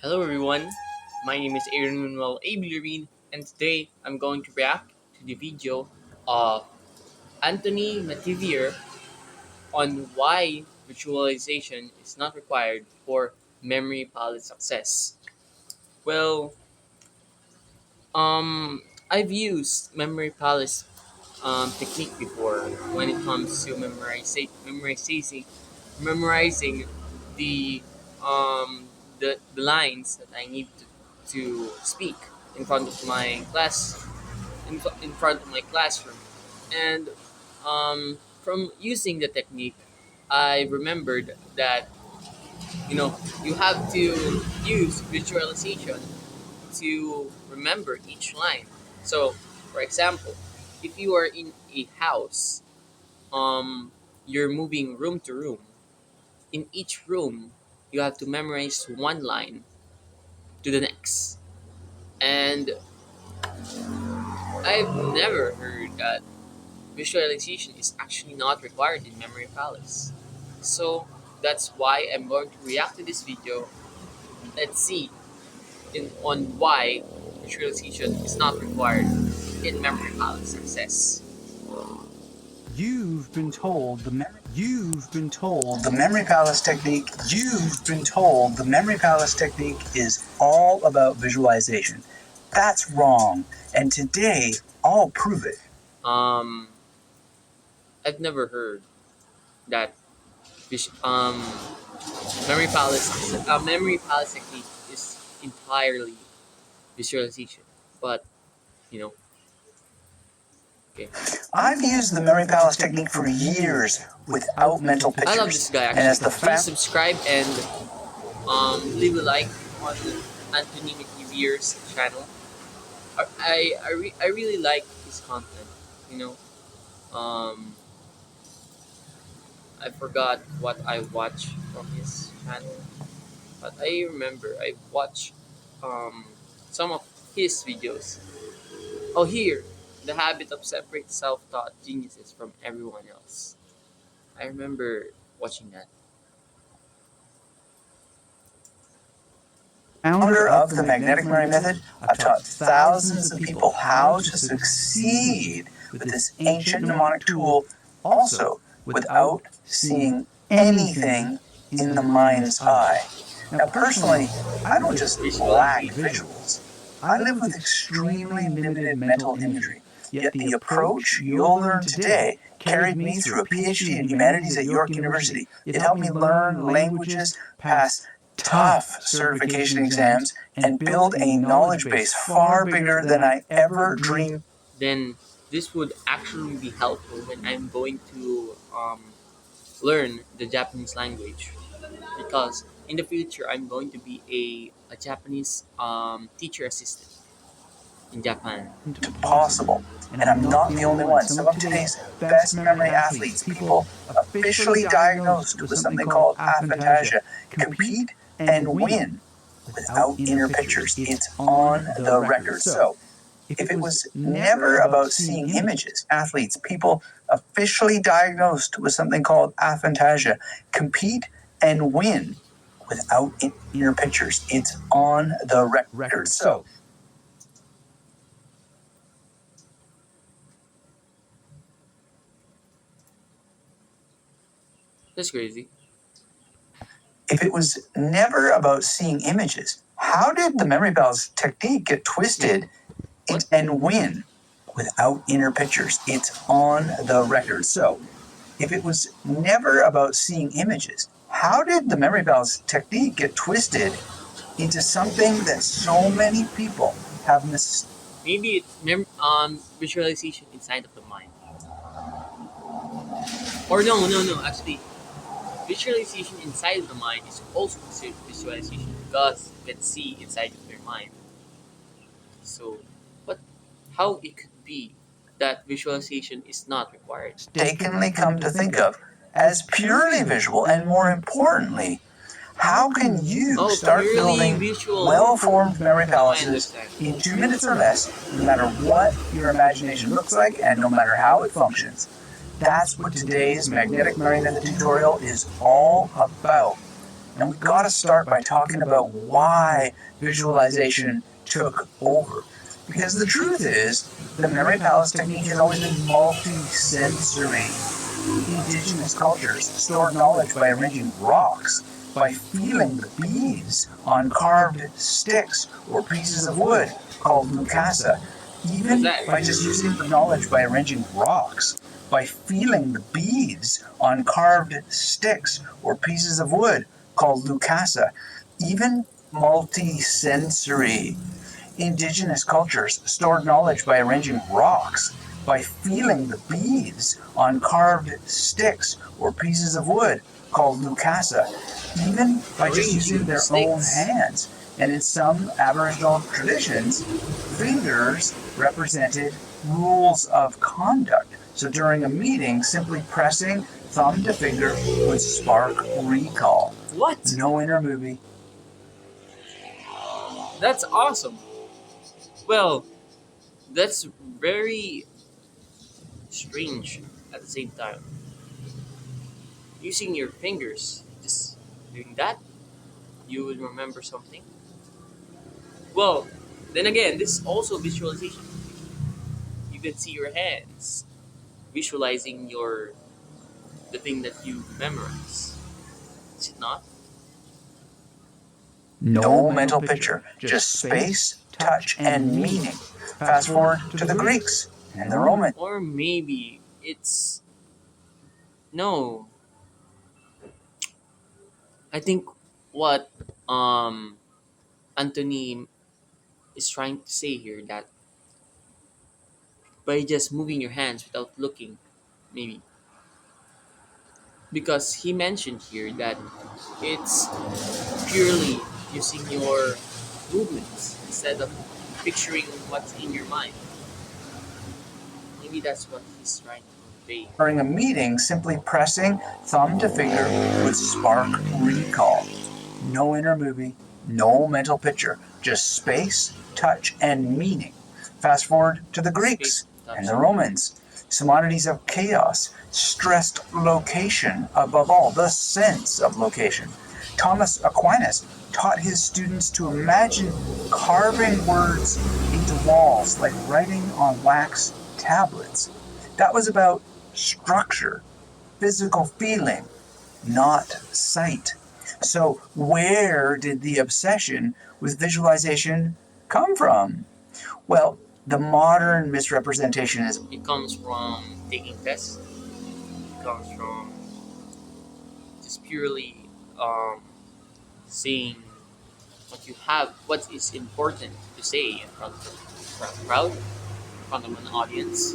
Hello everyone, my name is Aeron, and today I'm going to react to the video of Anthony Metiever on why visualization is not required for memory palace success. Well, I've used memory palace technique before when it comes to memorizing the the lines that I need to speak in front of my class in front of my classroom, and from using the technique, I remembered that you have to use visualization to remember each line. So, for example, if you are in a house, you're moving room to room. In each room, you have to memorize one line to the next. And I've never heard that visualization is actually not required in Memory Palace. So that's why I'm going to react to this video. Let's see on why visualization is not required in Memory Palace success. The memory palace technique. You've been told the memory palace technique is all about visualization. That's wrong. And today I'll prove it. Um, I've never heard that vis- um, Memory Palace technique is entirely visualization. But you know, okay. I've used the memory palace technique for years without mental pictures. I love this guy And as actually. the Please subscribe and leave a like on Anthony Metiever's channel. I really like his content. You know, um, I forgot what I watched from his channel, but I remember I watched um, some of his videos. Oh, here, the habit of separate self-taught geniuses from everyone else. I remember watching that. founder of the magnetic memory method, I've taught thousands of people how to succeed with this ancient mnemonic tool, also without seeing anything in the mind's eye. Now, personally, I don't just lack visuals. I live with extremely limited mental imagery. Yet the approach you'll learn today carried me through a PhD in humanities at York University. It helped me learn languages, pass tough certification exams, and build a knowledge base far bigger than I ever dreamed. Then this would actually be helpful when I'm going to learn the Japanese language, because in the future I'm going to be a Japanese teacher assistant in Japan. Possible. And I'm not the only one. Some of today's best memory athletes, people officially diagnosed with something called aphantasia, compete and win without inner pictures. It's on the record. So, if it was never about seeing images, athletes, people officially diagnosed with something called aphantasia, compete and win without inner pictures. It's on the record. So, That's crazy. if it was never about seeing images, how did the memory palace technique get twisted and win without inner pictures? It's on the record. So, if it was never about seeing images, how did the memory palace technique get twisted into something that so many people have mistaken? Maybe it's visualization inside of the mind. Or no. Actually, visualization inside of the mind is also considered visualization because you can see inside of your mind. So, but how it could be that visualization is not required? Mistakenly come to think of as purely visual, and more importantly, how can you start building well-formed memory palaces in 2 minutes or less, no matter what your imagination looks like and no matter how it functions? That's what today's magnetic memory method tutorial is all about. And we got to start by talking about why visualization took over. Because the truth is, the memory palace technique has always been multi-sensory. Indigenous cultures stored knowledge by arranging rocks, by feeling the beads on carved sticks or pieces of wood called lucasa, even by just using the knowledge by arranging rocks, by feeling the beads on carved sticks or pieces of wood called lucasa, even multi-sensory. Indigenous cultures stored knowledge by arranging rocks, by feeling the beads on carved sticks or pieces of wood called lucasa, even by just using their own hands. And in some Aboriginal traditions, fingers represented rules of conduct. So during a meeting, simply pressing thumb to finger would spark recall. What? No inner movie. That's awesome. Well, that's very strange at the same time. Using your fingers, just doing that, you will remember something. Well, then again, this is also visualization. You can see your hands visualizing the thing that you memorize. Is it not? No mental picture, just space, touch, and meaning. Fast forward to the Greeks and the Romans. Or maybe it's no. I think what Anthony is trying to say here that by just moving your hands without looking, maybe because he mentioned here that it's purely using your movements instead of picturing what's in your mind. Maybe that's what he's trying to convey. During a meeting, simply pressing thumb to finger would spark recall. No inner movie, no mental picture, just space, touch, and meaning. Fast forward to the Greeks and the Romans. Simonides of chaos stressed location above all, the sense of location. Thomas Aquinas taught his students to imagine carving words into walls like writing on wax tablets. That was about structure, physical feeling, not sight. So, where did the obsession with visualization come from? Well, the modern misrepresentation is It comes from taking tests. It comes from just purely saying what is important to say in front of a crowd, in front of an audience.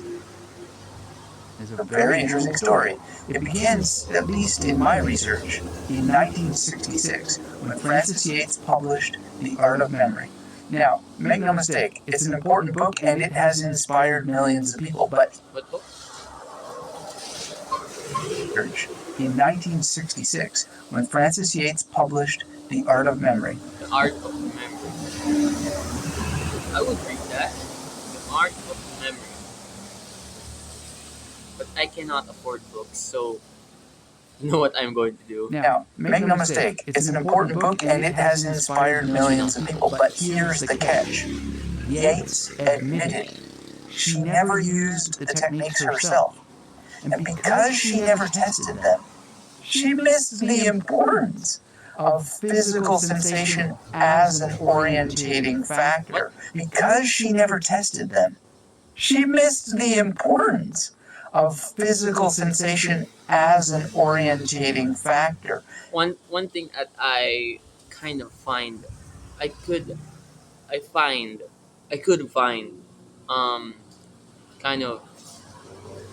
is a very interesting story. It begins, at least in my research, in 1966 when Francis Yates published The Art of Memory. Now, make no mistake, it's an important book and it has inspired millions of people, but What book? in 1966 when Francis Yates published The Art of Memory. The Art of Memory. I would read that. The Art of Memory. But I cannot afford books, so you know what I'm going to do. Now, make no mistake, it's an important book and it has inspired millions of people, but here's the catch. Yates admitted she never used the techniques herself. And because she never tested them, she missed the importance of physical sensation as an orientating factor. Because she never tested them, she missed the importance of physical sensation as an orientating factor. One thing that I kind of find I could I find I could find um kind of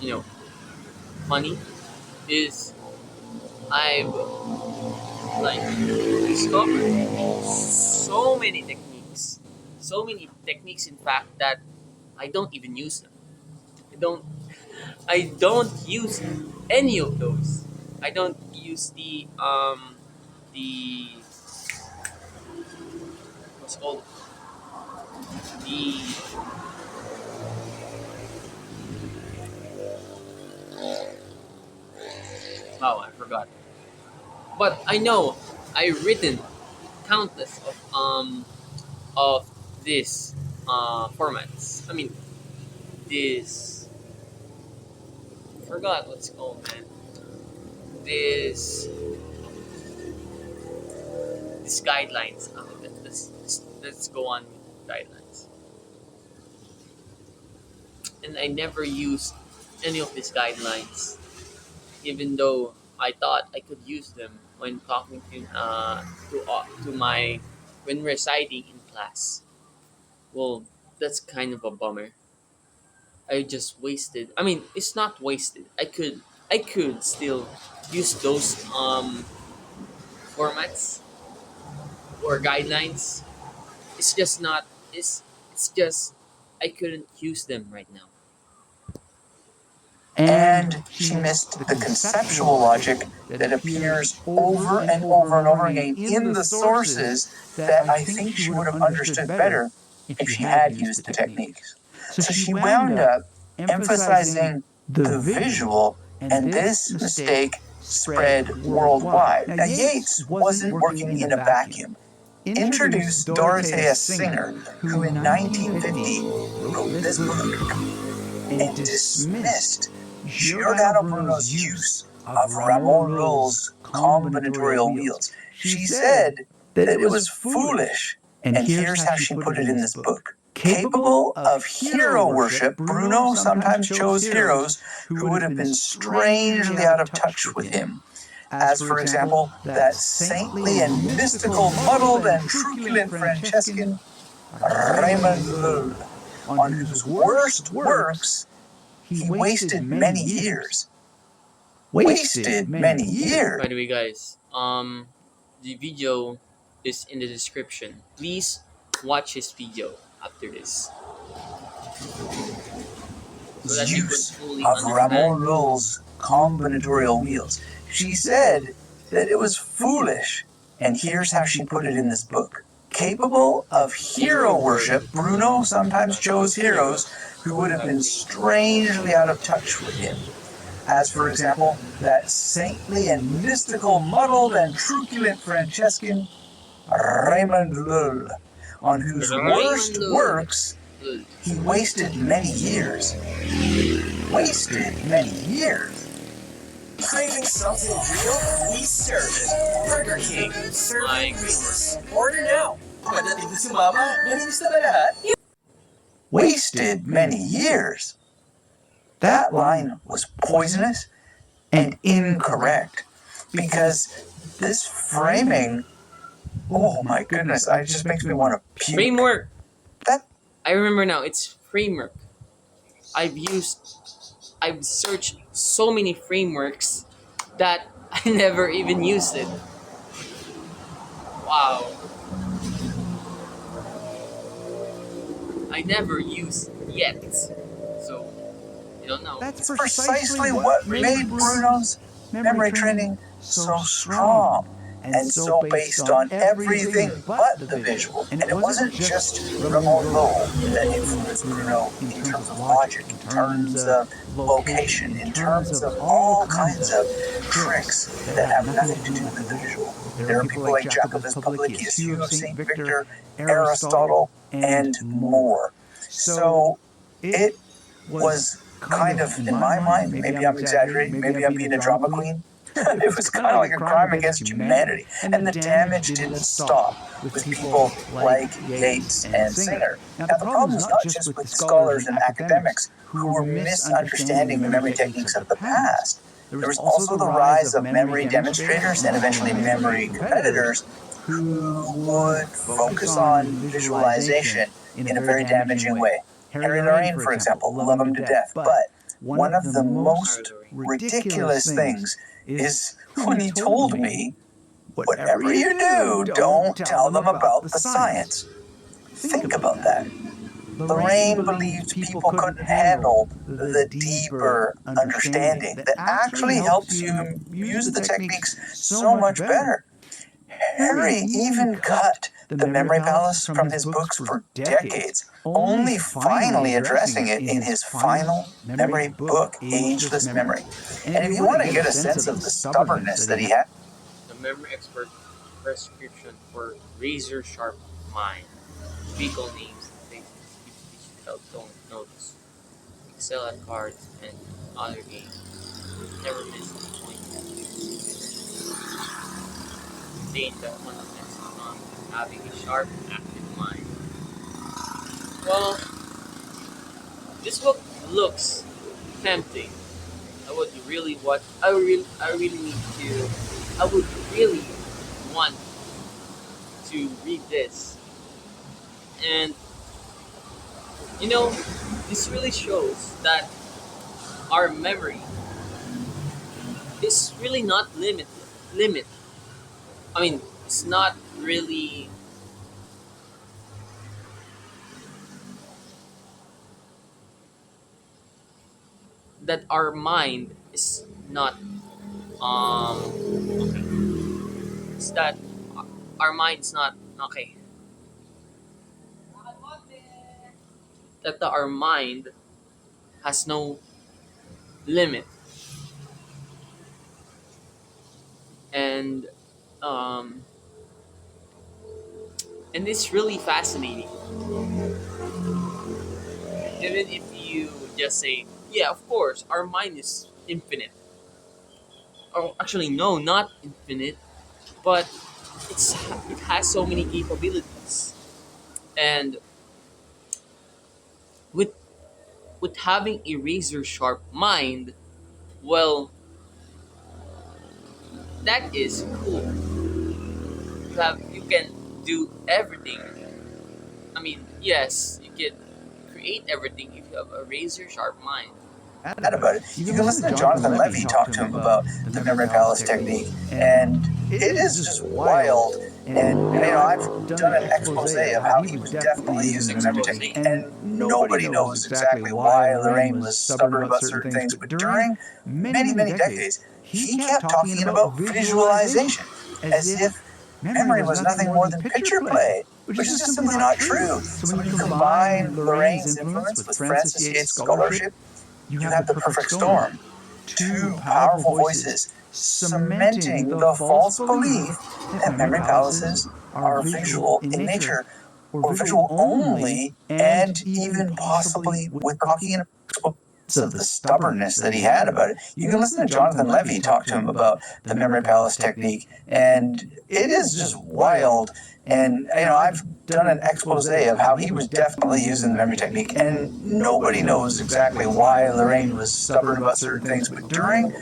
you know funny is I've like discovered so many techniques in fact that I don't even use them. I don't I don't use any of those. I don't use the what's it called the wow I forgot. But I know I written countless of these formats. I mean, this forgot what's it called, man. This these guidelines. Let's go on with guidelines. And I never used any of these guidelines, even though I thought I could use them when talking to my when reciting in class. Well, that's kind of a bummer. I just wasted. I mean, it's not wasted. I could still use those formats or guidelines. It's just not. It's just I couldn't use them right now. And she missed the conceptual logic that appears over and over and over again in the sources that I think she would have understood better if she had used the techniques. So she wound up emphasizing the visual, and this mistake spread worldwide. Now, Yeats wasn't working in a vacuum. Introduce Dorothea Singer, who in 1950 wrote this book and dismissed Giordano Bruno's use of Ramon Lull's combinatorial wheels. She said that it was foolish, and here's how she put it in this book. Capable of hero worship, Bruno sometimes chose heroes who would have been strangely out of touch with him. As, for example, that saintly and mystical, muddled and truculent Franciscan Raymond Lull, on whose worst works he wasted many years. Wasted many years. By the way, guys, the video is in the description. Please watch his video after this, so that you can Use fully of understand. Ramon Lull's combinatorial wheels. She said that it was foolish, and here's how she put it in this book. Capable of hero worship, Bruno sometimes chose heroes who would have been strangely out of touch with him. As, for example, that saintly and mystical, muddled and truculent Franciscan Raymond Lull, on whose worst works he wasted many years. Wasted many years. Craving something real? We serve it. Burger King. Serving greatness. Order now. Pagdating ko si Mama, malinis na ba lahat? Wasted many years. That line was poisonous and incorrect, because this framing, oh my goodness, it just makes me want to puke. Framework. That I remember now. It's framework. I've searched so many frameworks that I never even used it. Wow. I never used yet. So, you don't know. That's precisely what made Bruno's memory training so strong and so based on everything but the visual. And it wasn't just Ramon Lull that influenced Bruno in terms of logic, in terms of location, in terms of all kinds of tricks that have nothing to do with the visual. There are people like Jacobus Publicius, Hugh of St. Victor, Aristotle, and more. So it was kind of, in my mind, maybe I'm exaggerating, maybe I'm being a drama queen, it was kind of like a crime against humanity. And the damage didn't stop with people like Yeats and Singer. Now, the problem is not just with scholars and academics who were misunderstanding the memory techniques of the past. There was also the rise of memory demonstrators and eventually memory competitors who would focus on visualization in a very damaging way. Harry Lorraine, for example, love him to death, but one of the most ridiculous things is when he told me, whatever you do, don't tell them about the science. Think about that. Lorraine believed people couldn't handle the deeper understanding that actually helps you use the techniques so much better. Harry even cut the memory palace from his books for decades, only finally addressing it in his final memory book, Ageless Memory. And if you want to get a sense of the stubbornness that he had, The memory expert prescription for razor sharp mind. Vehicle names and faces people don't notice. Excel at cards and other games. Never miss a point. Contain that one message on having a sharp, active mind. Well, this book looks tempting. I really need to I would really want to read this. And you know, this really shows that our memory is really not limit. I mean, it's not really that our mind is not okay. It's that our mind's not okay. That our mind has no limit, and um, and it's really fascinating. Even if you just say, yeah, of course, our mind is infinite. Oh, actually, no, not infinite, but it has so many capabilities, and with having a razor sharp mind, well, that is cool. You can do everything. I mean, yes, you can create everything if you have a razor sharp mind. That about it. You can listen to Jonathan Levy talk to him about the memory palace technique, and it is just wild. And I've done an expose of how he was definitely using the memory technique, and nobody knows exactly why Lorraine was stubborn about certain things. But during many decades, he kept talking about visualization, as if memory was nothing more than picture play, which is just simply not true. So when you combine Lorraine's influence with Francis Yates' scholarship, you have the perfect storm. Two powerful voices cementing the false belief that memory palaces are visual in nature, or visual only, and even possibly with talking in of the stubbornness that he had about it. You can listen to Jonathan Levy talk to him about the memory palace technique, and it is just wild. And I've done an expose of how he was definitely using the memory technique, and nobody knows exactly why Lorraine was stubborn about certain things. But during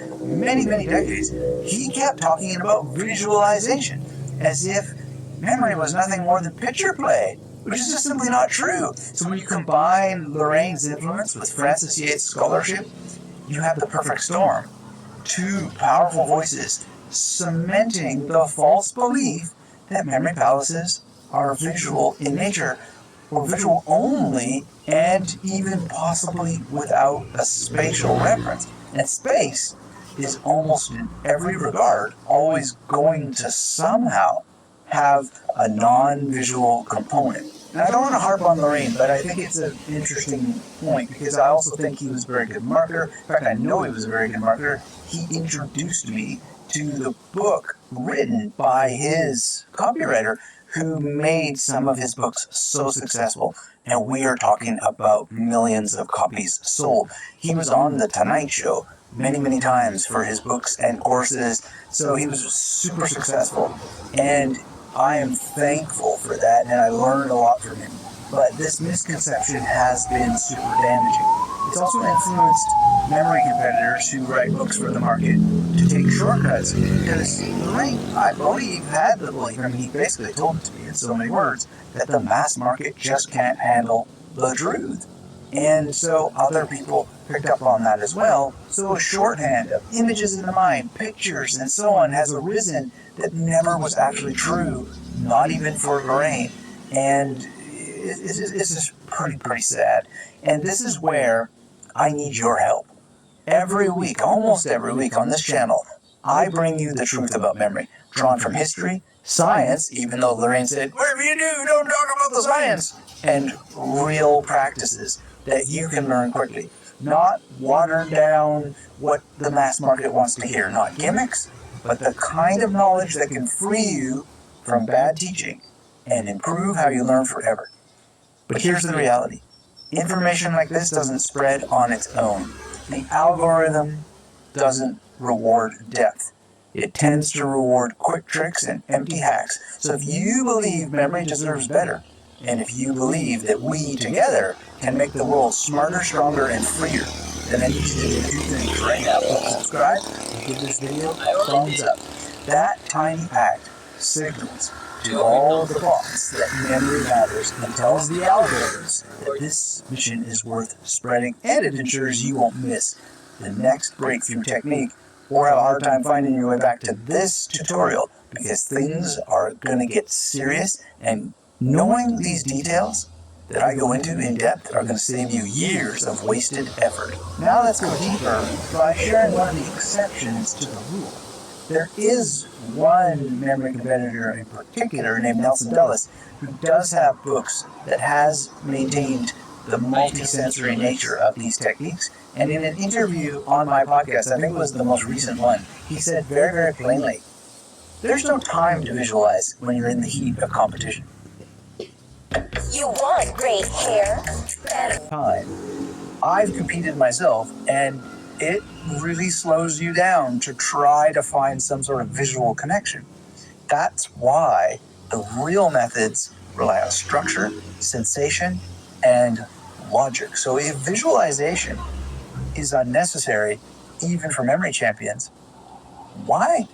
many decades, he kept talking about visualization, as if memory was nothing more than picture play, which is just simply not true. So when you combine Lorraine's influence with Francis Yates' scholarship, you have the perfect storm. Two powerful voices cementing the false belief that memory palaces are visual in nature, or visual only, and even possibly without a spatial reference. And space is almost in every regard always going to somehow have a non-visual component. And I don't want to harp on Lorraine, but I think it's an interesting point, because I also think he was a very good marketer. In fact, I know he was a very good marketer. He introduced me to the book written by his copywriter, who made some of his books so successful. And we are talking about millions of copies sold. He was on The Tonight Show many times for his books and courses, so he was super successful. And I am thankful for that, and I learned a lot from him. But this misconception has been super damaging. It's also influenced memory competitors who write books for the market to take shortcuts, because Lorraine, I believe, had the belief, I mean, he basically told it to me in so many words, that the mass market just can't handle the truth. And so other people picked up on that as well. So a shorthand of images in the mind, pictures, and so on has arisen that never was actually true, not even for Lorraine. And it's just pretty sad. And this is where I need your help. Every week, almost every week on this channel, I bring you the truth about memory, drawn from history, science, even though Lorraine said, whatever you do, don't talk about the science, and real practices that you can learn quickly. Not watered down what the mass market wants to hear, not gimmicks, but the kind of knowledge that can free you from bad teaching and improve how you learn forever. But here's the reality. Information like this doesn't spread on its own. The algorithm doesn't reward depth. It tends to reward quick tricks and empty hacks. So if you believe memory deserves better, and if you believe that we together can make the world smarter, stronger, and freer, then I need you to do two things right now. Subscribe and give this video a thumbs up. That tiny act signals to all the bots that memory matters and tells the algorithms that this mission is worth spreading, and it ensures you won't miss the next breakthrough technique or have a hard time finding your way back to this tutorial, because things are going to get serious, and knowing these details that I go into in depth are going to save you years of wasted effort. Now let's go deeper by sharing one of the exceptions to the rule. There is one memory competitor in particular named Nelson Dulles who does have books that has maintained the multisensory nature of these techniques. And in an interview on my podcast, I think it was the most recent one, he said very, very plainly, there's no time to visualize when you're in the heat of competition. You want great hair? Time. I've competed myself, and it really slows you down to try to find some sort of visual connection. That's why the real methods rely on structure, sensation, and logic. So if visualization is unnecessary, even for memory champions, why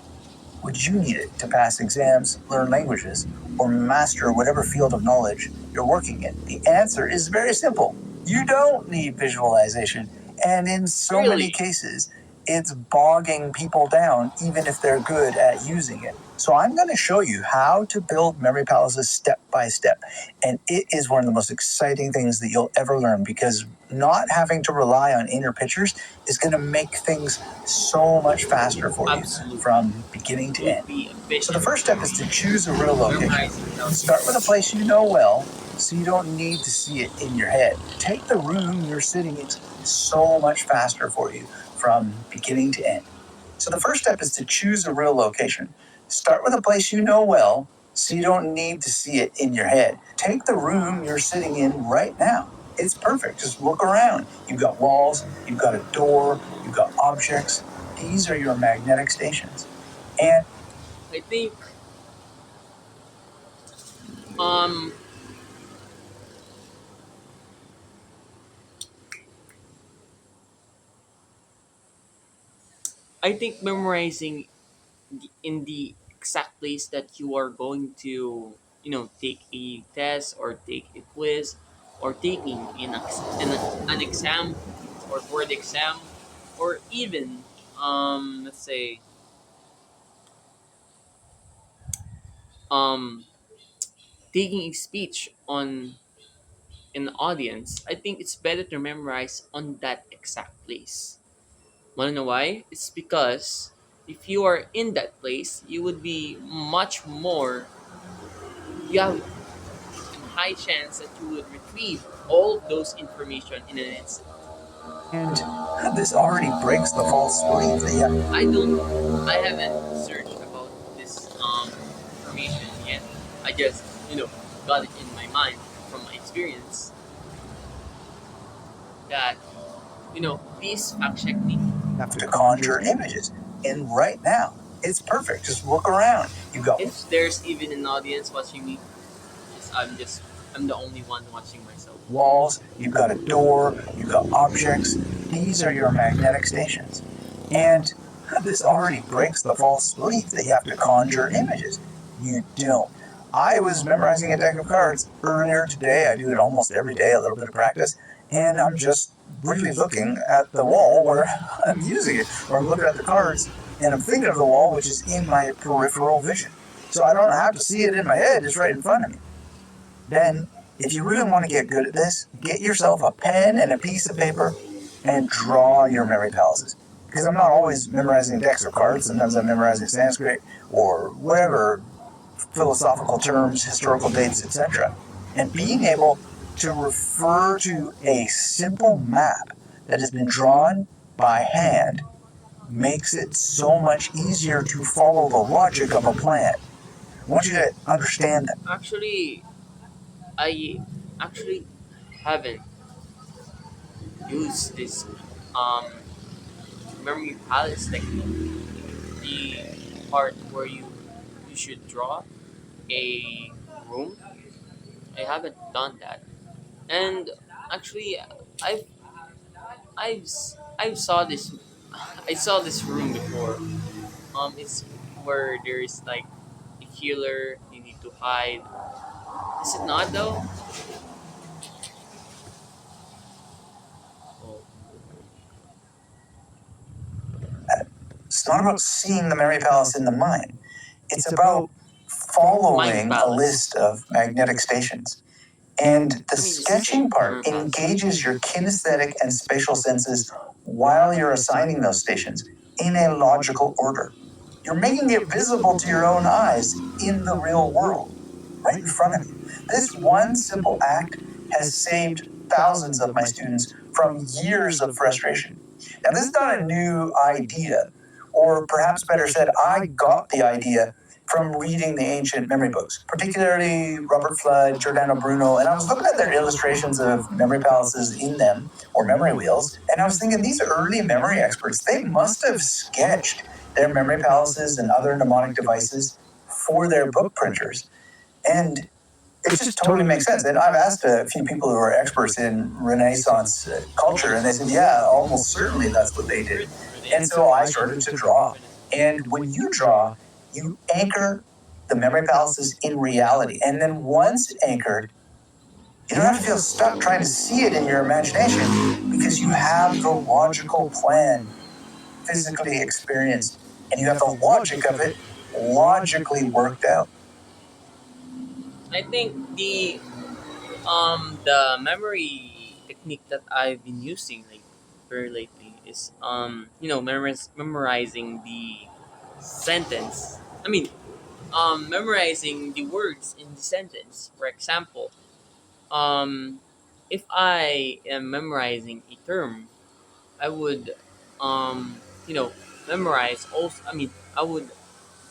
would you need it to pass exams, learn languages, or master whatever field of knowledge you're working in? The answer is very simple. You don't need visualization. And in so many cases, it's bogging people down, even if they're good at using it. So I'm going to show you how to build memory palaces step by step. And it is one of the most exciting things that you'll ever learn, because not having to rely on inner pictures is going to make things so much faster for you from beginning to end. So the first step is to choose a real location. Start with a place you know well, so you don't need to see it in your head. Take the room you're sitting in so much faster for you from beginning to end. So the first step is to choose a real location. Start with a place you know well, so you don't need to see it in your head. Take the room you're sitting in right now. It's perfect. Just look around. You've got walls, you've got a door, you've got objects. These are your magnetic stations. And I think memorizing in the exact place that you are going to, take a test or take a quiz or taking an exam or board exam, or even let's say um taking a speech on an audience. I think it's better to memorize on that exact place. Wanna know why? It's because if you are in that place, you would be much more. You have a high chance that you would retrieve all those information in an instant. And this already breaks the false belief that I haven't searched about this information yet. I just got it in my mind from my experience that please fact check me. have to conjure images. And right now, it's perfect. Just look around. You've got If there's even an audience watching me, I'm the only one watching myself. walls, you've got a door, you've got objects. These are your magnetic stations. And this already breaks the false belief that you have to conjure images. You don't. I was memorizing a deck of cards earlier today. I do it almost every day, a little bit of practice. And I'm just really looking at the wall where I'm using it. Or I'm looking at the cards and I'm thinking of the wall, which is in my peripheral vision. So I don't have to see it in my head, it's right in front of me. Then, if you really want to get good at this, get yourself a pen and a piece of paper and draw your memory palaces. Because I'm not always memorizing decks of cards. Sometimes I'm memorizing Sanskrit or whatever, philosophical terms, historical dates, etc. And being able to refer to a simple map that has been drawn by hand makes it so much easier to follow the logic of a plan. I want you to understand them. Actually, I actually haven't used this um memory palace technique. The part where you should draw a room. I haven't done that. And actually, I've I've saw this I saw this room before. It's where there is like a killer you need to hide. Is it not though? Oh, It's not about seeing the Mary Palace in the mind. It's about Mind following a palace. list of magnetic stations. And the I mean, it's the sketching same. part engages your kinesthetic and spatial senses while you're assigning those stations in a logical order. You're making it visible to your own eyes in the real world, right in front of you. This one simple act has saved thousands of my students from years of frustration. Now, this is not a new idea, or perhaps better said, I got the idea from reading the ancient memory books, particularly Robert Flood, Giordano Bruno, and I was looking at their illustrations of memory palaces in them, or memory wheels, and I was thinking these early memory experts, they must have sketched their memory palaces and other mnemonic devices for their book printers. And it just totally makes sense. And I've asked a few people who are experts in Renaissance culture, and they said, yeah, almost certainly that's what they did. And so I started to draw. And when you draw, you anchor the memory palaces in reality. And then once anchored, you don't have to feel stuck trying to see it in your imagination because you have the logical plan physically experienced and you have the logic of it logically worked out. I think the memory technique that I've been using like very lately is memorizing the sentence. I mean memorizing the words in the sentence. For example, um, if I am memorizing a term, I would, um, you know, memorize also. I mean, I would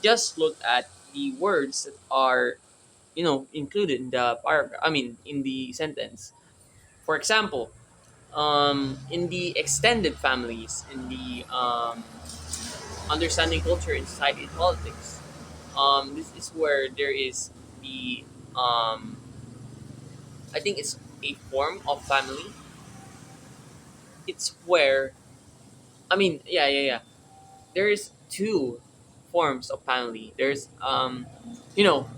just look at the words that are, included in the paragraph. I mean, in the sentence. For example, in the extended families, in the understanding culture in society and politics, this is where there is the I think it's a form of family. It's where I mean, yeah. There's two forms of family. There's you know,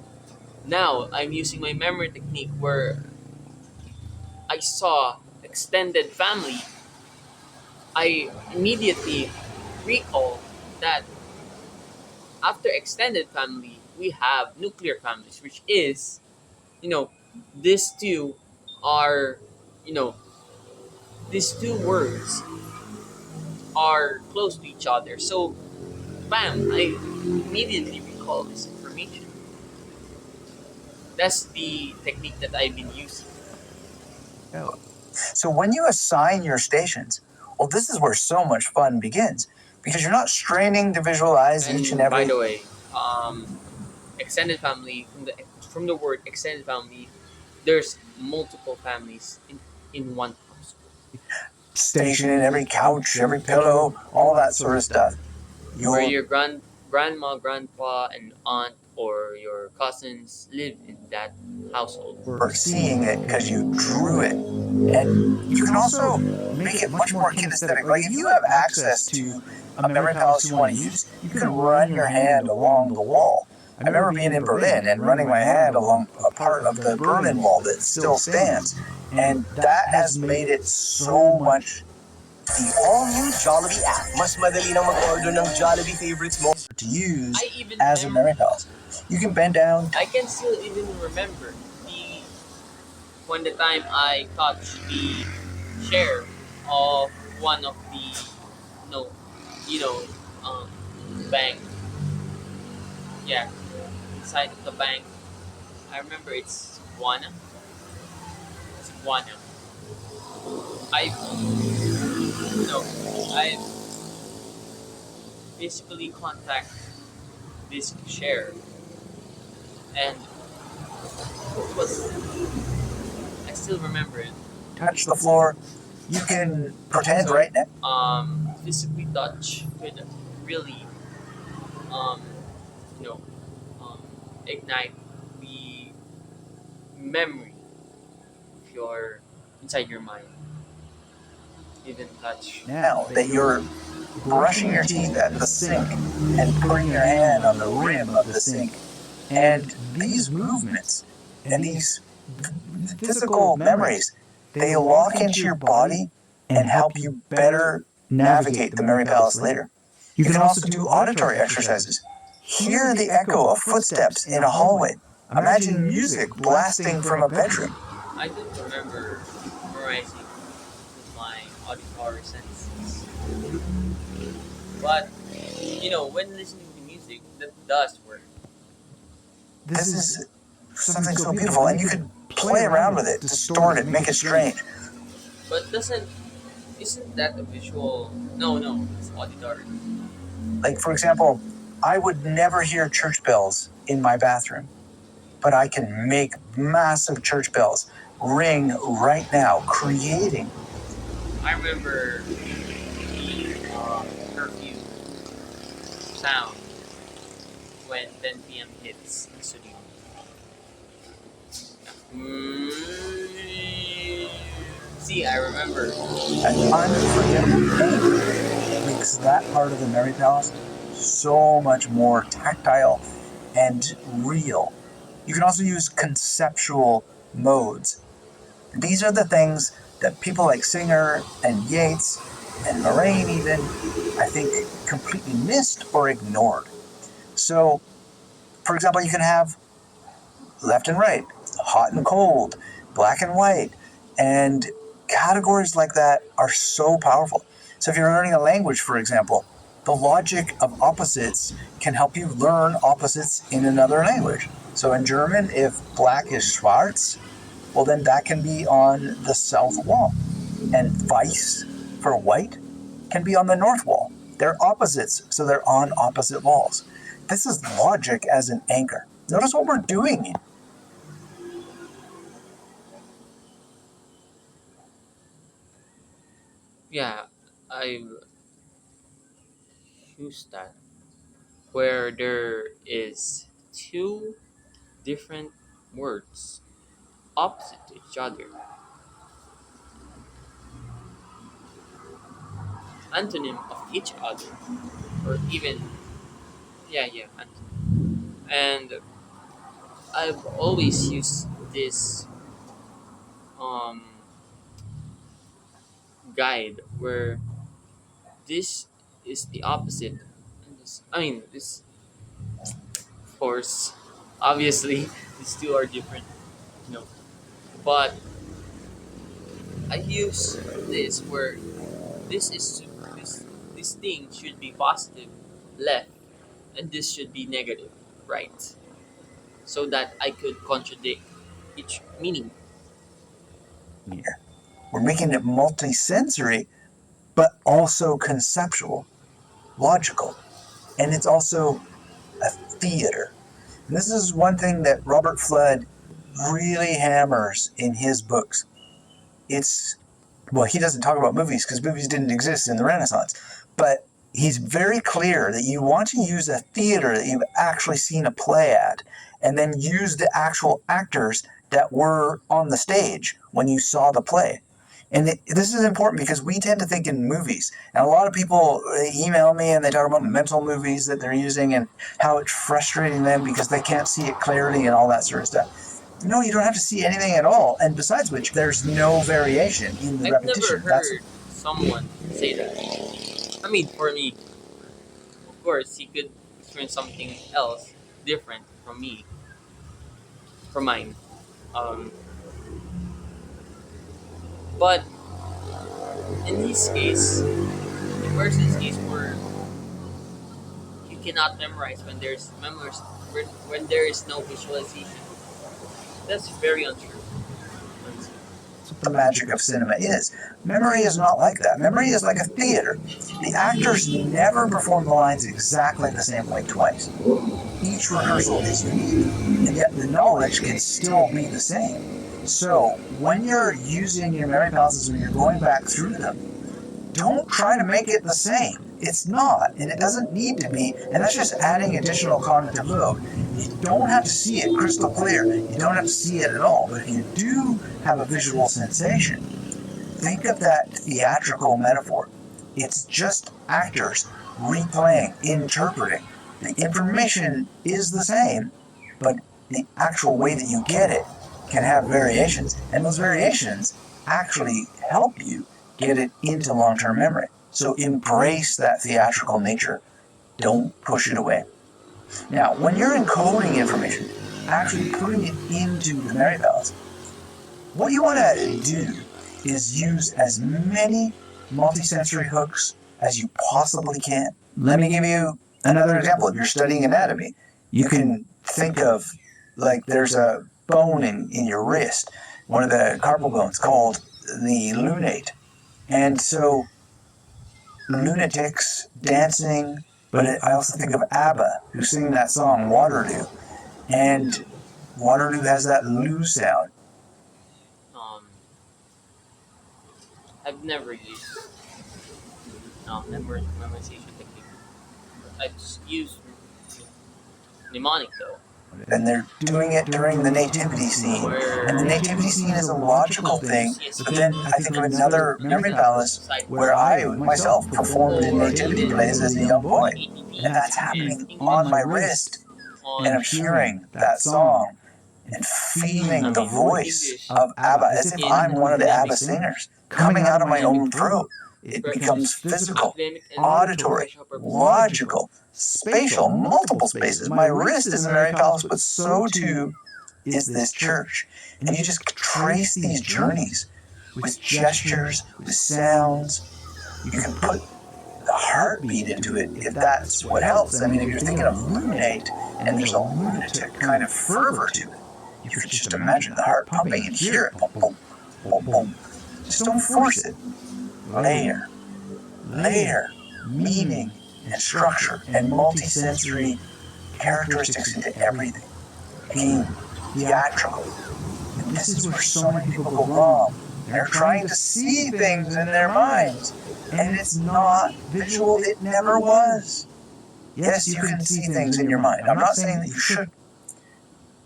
now I'm using my memory technique where I saw extended family. I immediately recall that after extended family, we have nuclear families, which is, you know, these two are, you know, these two words are close to each other. So, bam, I immediately recall this information. That's the technique that I've been using. So when you assign your stations, well, this is where so much fun begins because you're not straining to visualize each and And by every. the way, extended family from the word extended family, there's multiple families in one house. Station in every couch, every pillow, all that sort of stuff. Where your grandma, grandpa, and aunt or your cousins live in that household. Or seeing it because you drew it. And you can also make it much more kinesthetic. Like if you have access to a memory palace you want to use, you can run your hand along the wall. I remember being in Berlin and running my hand along a part of the Berlin Wall that still stands. And that has made it so much The all-new Jollibee app. Mas madali nang mag-order ng Jollibee favorites mo. to use I even as a memory palace. You can bend down. I can still even remember the when the time I touched the share of one of the no, you know, um, bank. Yeah, inside of the bank. I remember it's Guana. It's Guana. I no, I physically contact this share And it was, I still remember it. Touch the floor. You can pretend So, right now. physically touch could really, um, you know, um, ignite the memory of your inside your mind. Even touch. Now that you're brushing your teeth at the sink and putting your hand on the rim of the sink. And these movements and these physical memories, they lock into your body and help you better navigate the memory palace later. You can also do auditory exercises. Hear the echo of footsteps in a hallway. Imagine music blasting from a bedroom. I don't remember memorizing with my auditory senses. But, when listening to music, that does work. This is something so beautiful, and you can play around with it, distort it, make it strange. But isn't that a visual? No, it's auditory. Like, for example, I would never hear church bells in my bathroom, but I can make massive church bells ring right now, creating. I remember the curfew sound when 10 p.m. hits in studio. See, I remember. An unforgettable pain makes that part of the memory palace so much more tactile and real. You can also use conceptual modes. These are the things that people like Singer and Yates and Moraine even, I think, completely missed or ignored. So, for example, you can have left and right, hot and cold, black and white, and categories like that are so powerful. So if you're learning a language, for example, the logic of opposites can help you learn opposites in another language. So in German, if black is schwarz, well, then that can be on the south wall. And weiß for white can be on the north wall. They're opposites, so they're on opposite walls. This is logic as an anchor. Notice what we're doing. Yeah, I've used that where there is two different words opposite to each other, antonym of each other, or even antonym. And I've always used this um guide where this is the opposite. And this, of course, obviously, these two are different, you know. But I use this where this thing should be positive, left, and this should be negative, right, so that I could contradict each meaning. Here, we're making it multi-sensory, but also conceptual, logical, and it's also a theater. And this is one thing that Robert Flood really hammers in his books. It's, well, he doesn't talk about movies because movies didn't exist in the Renaissance, but he's very clear that you want to use a theater that you've actually seen a play at, and then use the actual actors that were on the stage when you saw the play. And this is important because we tend to think in movies. And a lot of people email me and they talk about mental movies that they're using and how it's frustrating them because they can't see it clearly and all that sort of stuff. No, you don't have to see anything at all. And besides which, there's no variation in the I've never repetition. heard someone say that. For me, of course, he could experience something else different from mine. Um, but in his case, the person's case where you cannot memorize when there is no visualization. That's very untrue. The magic of cinema is. Memory is not like that. Memory is like a theater. The actors never perform the lines exactly the same way twice. each rehearsal is unique, and yet the knowledge can still be the same. So when you're using your memory palaces, when you're going back through them, don't try to make it the same. It's not, and it doesn't need to be, and that's just adding additional cognitive load. You don't have to see it crystal clear. You don't have to see it at all. But if you do have a visual sensation, think of that theatrical metaphor. It's just actors replaying, interpreting. The information is the same, but the actual way that you get it can have variations, and those variations actually help you get it into long-term memory. So embrace that theatrical nature. Don't push it away. Now, when you're encoding information, actually putting it into the memory palace, what you want to do is use as many multisensory hooks as you possibly can. Let me give you another example. If you're studying anatomy, you can think of, like, there's a bone in your wrist, one of the carpal bones called the lunate. And so lunatics dancing, but I also think of ABBA, who sing that song Waterloo. And Waterloo has that loo sound. I've never used memorization technique. I've just used mnemonic though. And they're doing it during the nativity scene. And the nativity scene is a logical thing, but then I think of another memory palace where I myself performed in nativity plays as a young boy. And that's happening on my wrist. And I'm hearing that song and feeling the voice of ABBA as if I'm one of the ABBA singers coming out of my own throat. It becomes physical, auditory, logical, spatial, multiple spaces. My wrist is a memory palace, but so too is this church. And you just trace these journeys with gestures, with sounds. You can put the heartbeat into it if that's what helps. I mean, if you're thinking of lunate and there's a lunatic kind of fervor to it, you could just imagine the heart pumping and hear it. Boom, boom, boom, boom. Just don't force it. Layer, meaning and structure and multisensory characteristics into everything. Being theatrical. And this is where so many people go wrong. They're trying to see things in their minds, and it's not visual. It never was. Yes, you can see things in your mind. I'm not saying that you should,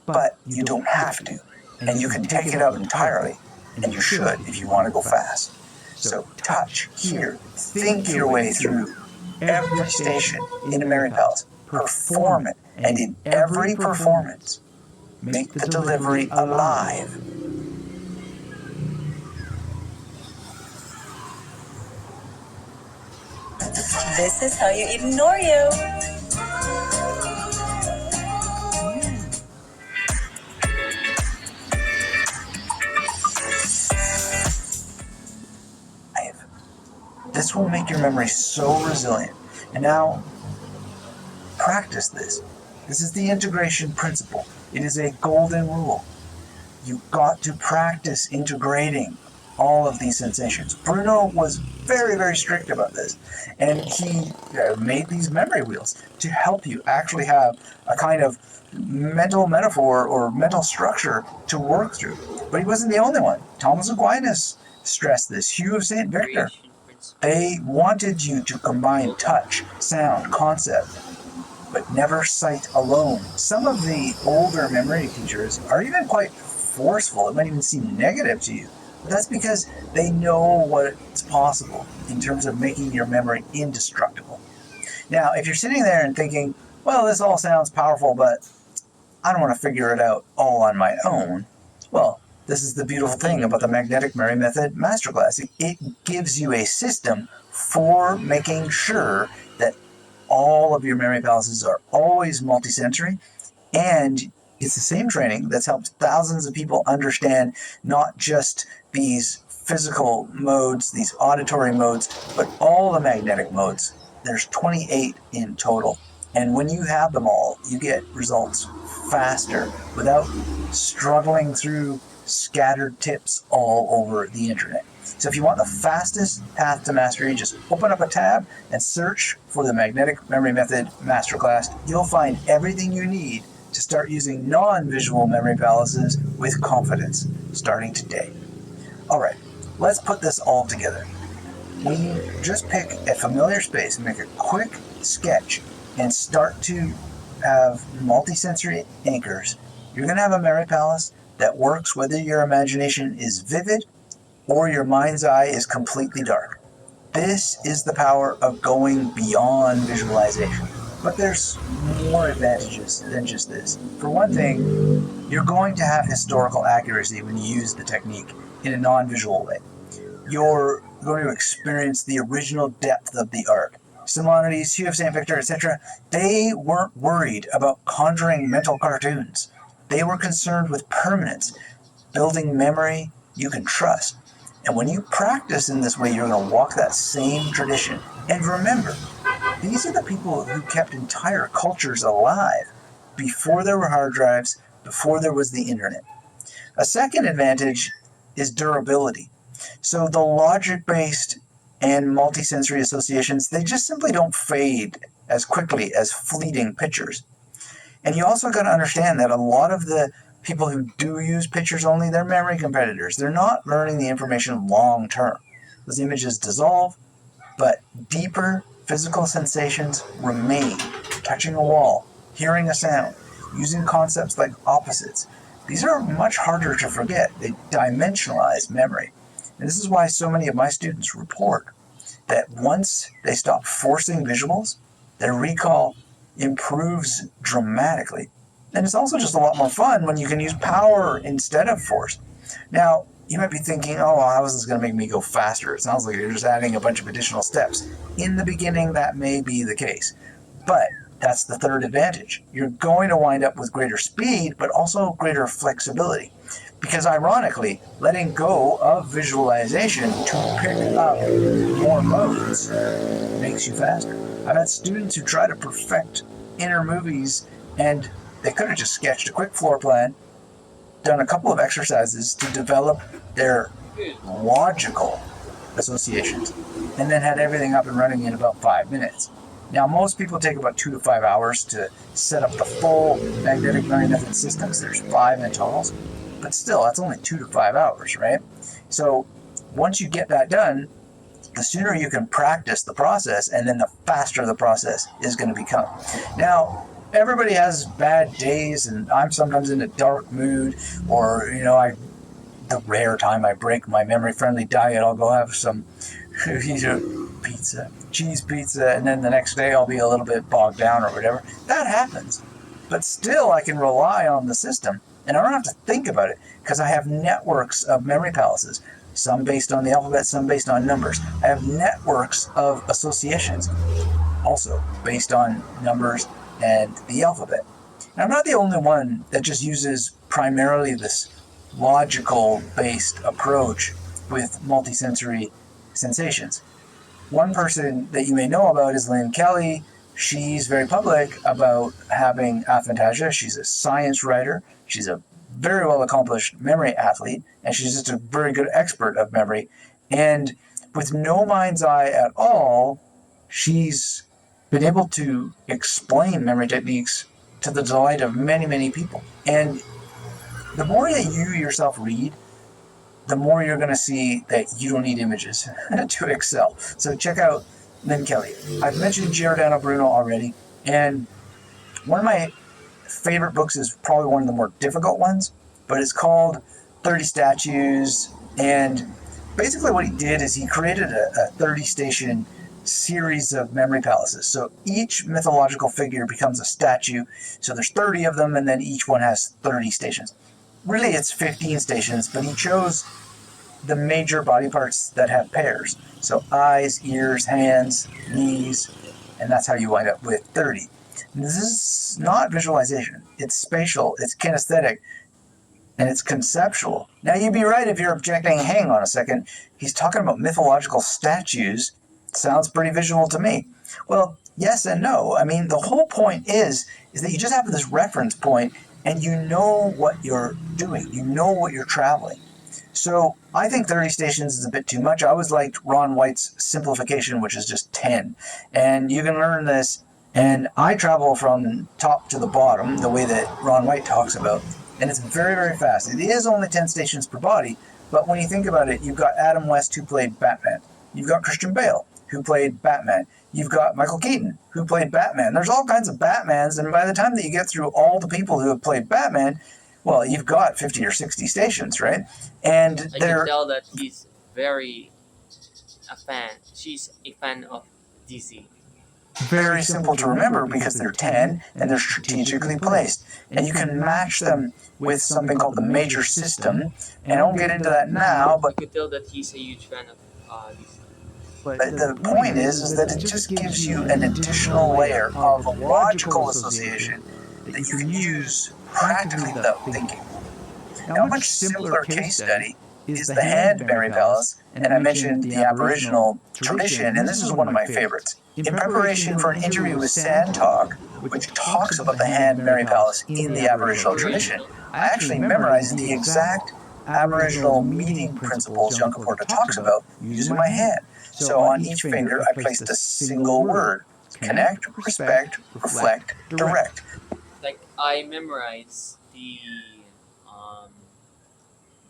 but you don't have to. And you can take it out entirely, and you should if you want to go fast. So touch, hear, think your way through every station in a memory palace. Perform it, and in every performance, make the delivery alive. This is how you eat an Oreo. This will make your memory so resilient. And now, practice this. This is the integration principle. It is a golden rule. You've got to practice integrating all of these sensations. Bruno was very, very strict about this. And he made these memory wheels to help you actually have a kind of mental metaphor or mental structure to work through. But he wasn't the only one. Thomas Aquinas stressed this. Hugh of St. Victor. They wanted you to combine touch, sound, concept, but never sight alone. Some of the older memory teachers are even quite forceful. It might even seem negative to you. But that's because they know what's possible in terms of making your memory indestructible. Now, if you're sitting there and thinking, well, this all sounds powerful, but I don't want to figure it out all on my own, well, this is the beautiful thing about the Magnetic Memory Method Masterclass. It gives you a system for making sure that all of your memory palaces are always multisensory, and it's the same training that's helped thousands of people understand not just these physical modes, these auditory modes, but all the magnetic modes. There's 28 in total. And when you have them all, you get results faster without struggling through scattered tips all over the internet. So if you want the fastest path to mastery, just open up a tab and search for the Magnetic Memory Method Masterclass. You'll find everything you need to start using non-visual memory palaces with confidence, starting today. All right, let's put this all together. We just pick a familiar space and make a quick sketch and start to have multisensory anchors. You're going to have a memory palace that works whether your imagination is vivid or your mind's eye is completely dark. This is the power of going beyond visualization. But there's more advantages than just this. For one thing, you're going to have historical accuracy when you use the technique in a non-visual way. You're going to experience the original depth of the art. Simonides, Hugh of St. Victor, etc., they weren't worried about conjuring mental cartoons. They were concerned with permanence, building memory you can trust. And when you practice in this way, you're going to walk that same tradition. And remember, these are the people who kept entire cultures alive before there were hard drives, before there was the internet. A second advantage is durability. So the logic-based and multisensory associations, they just simply don't fade as quickly as fleeting pictures. And you also got to understand that a lot of the people who do use pictures only, they're memory competitors. They're not learning the information long term. Those images dissolve, but deeper physical sensations remain. Touching a wall, hearing a sound, using concepts like opposites. These are much harder to forget. They dimensionalize memory. And this is why so many of my students report that once they stop forcing visuals, their recall improves dramatically. And it's also just a lot more fun when you can use power instead of force. Now, you might be thinking, oh, well, how is this going to make me go faster? It sounds like you're just adding a bunch of additional steps. In the beginning, that may be the case. But that's the third advantage. You're going to wind up with greater speed, but also greater flexibility. Because ironically, letting go of visualization to pick up more modes makes you faster. I've had students who try to perfect inner movies, and they could have just sketched a quick floor plan, done a couple of exercises to develop their logical associations, and then had everything up and running in about 5 minutes. Now, most people take about 2 to 5 hours to set up the full magnetic memory method systems. There's 5 in total, but still, that's only 2 to 5 hours, right? So once you get that done, the sooner you can practice the process, and then the faster the process is going to become. Now, everybody has bad days, and I'm sometimes in a dark mood, or, the rare time I break my memory-friendly diet, I'll go have some pizza, cheese pizza, and then the next day I'll be a little bit bogged down or whatever. That happens. But still, I can rely on the system, and I don't have to think about it, because I have networks of memory palaces, some based on the alphabet, some based on numbers. I have networks of associations, also based on numbers and the alphabet. And I'm not the only one that just uses primarily this logical-based approach with multisensory sensations. One person that you may know about is Lynn Kelly. She's very public about having aphantasia. She's a science writer. She's a very well-accomplished memory athlete, and she's just a very good expert of memory. And with no mind's eye at all, she's been able to explain memory techniques to the delight of many, many people. And the more that you yourself read, the more you're going to see that you don't need images to excel. So check out Lynn Kelly. I've mentioned Giordano Bruno already, and one of my favorite books is probably one of the more difficult ones, but it's called 30 Statues, and basically what he did is he created a 30-station series of memory palaces. So each mythological figure becomes a statue, so there's 30 of them, and then each one has 30 stations. Really, it's 15 stations, but he chose the major body parts that have pairs. So eyes, ears, hands, knees, and that's how you wind up with 30. And this is not visualization. It's spatial, it's kinesthetic, and it's conceptual. Now, you'd be right if you're objecting, hang on a second, he's talking about mythological statues. Sounds pretty visual to me. Well, yes and no. I mean, the whole point is that you just have this reference point, and you know what you're doing. You know what you're traveling. So I think 30 stations is a bit too much. I always liked Ron White's simplification, which is just 10. And you can learn this. And I travel from top to the bottom, the way that Ron White talks about. And it's very, very fast. It is only 10 stations per body. But when you think about it, you've got Adam West, who played Batman. You've got Christian Bale, who played Batman. You've got Michael Keaton, who played Batman. There's all kinds of Batmans. And by the time that you get through all the people who have played Batman, well, you've got 50 or 60 stations, right? And I can tell that he's very a fan. She's a fan of DC. very simple to remember because they're 10 and they're strategically placed. And you can match them with something called the major system. And I won't get into that now, I but could tell that he's a huge fan of DC. the point is that it just gives you an additional layer of a logical association that you can use practically without thinking. Now, a much simpler case study is the hand Mary Palace, and I mentioned the Aboriginal tradition, and this is one of my favorites. In preparation for an interview with Sandtalk, which talks about the hand Mary Palace in the Aboriginal tradition, I actually memorized the exact Aboriginal meeting principles Young Porta talks about using my hand. So on each finger, I placed a single word: connect, respect, reflect, direct. Like I memorize um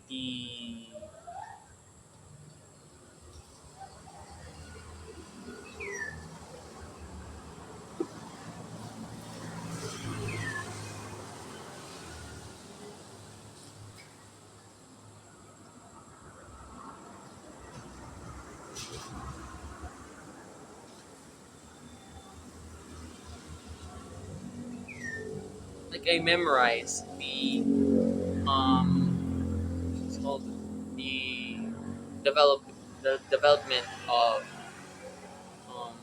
the I memorize it's called the develop the development of um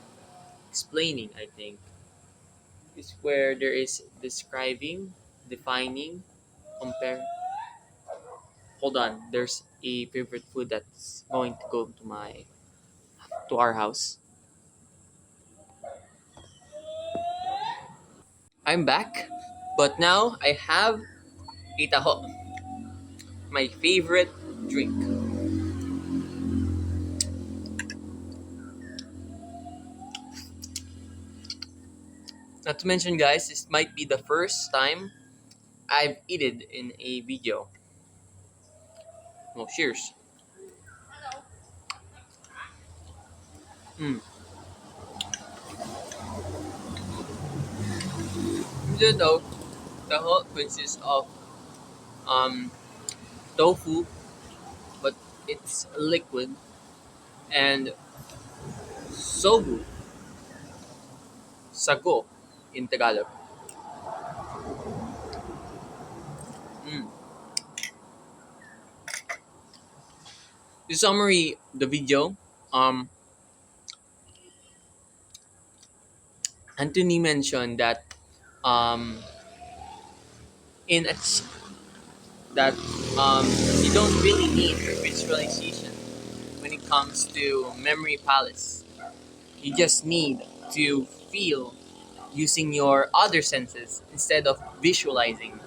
explaining, I think, is where there is describing, defining, compare. Hold on, there's a favorite food that's going to go to our house. I'm back, but now I have a taho, my favorite drink. Not to mention, guys, this might be the first time I've eaten in a video. Well, cheers. Mm. The dough, taho consists of um, tofu, but it's liquid, and sobu, sago in Tagalog. Mm. To summary the video, um, Anthony mentioned that um, in a that you don't really need visualization when it comes to memory palace. You just need to feel using your other senses instead of visualizing.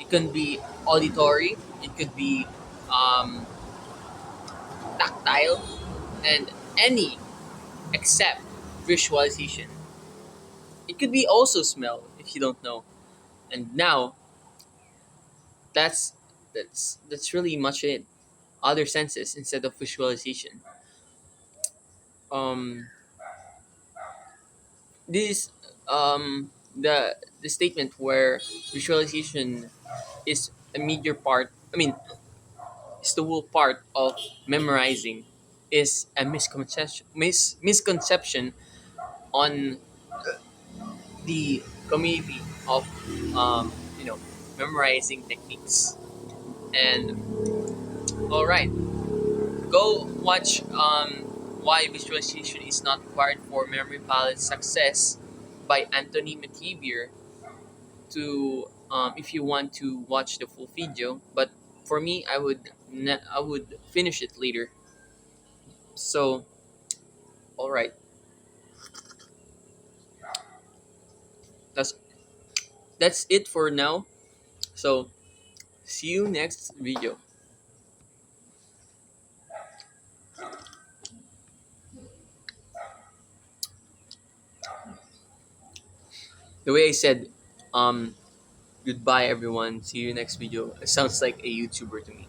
It can be auditory, it could be um, tactile, and any except visualization. It could be also smell if you don't know. And now that's that's really much it. Other senses instead of visualization. Um, this the statement where visualization is a major part. I mean, is the whole part of memorizing is a misconception on the community of you know memorizing techniques. And all right, go watch why visualization is not required for memory palace success by Anthony Metiever to if you want to watch the full video. But for me, I would finish it later. So all right, that's that's it for now. So see you next video. The way I said, um, goodbye everyone. See you next video. It sounds like a YouTuber to me.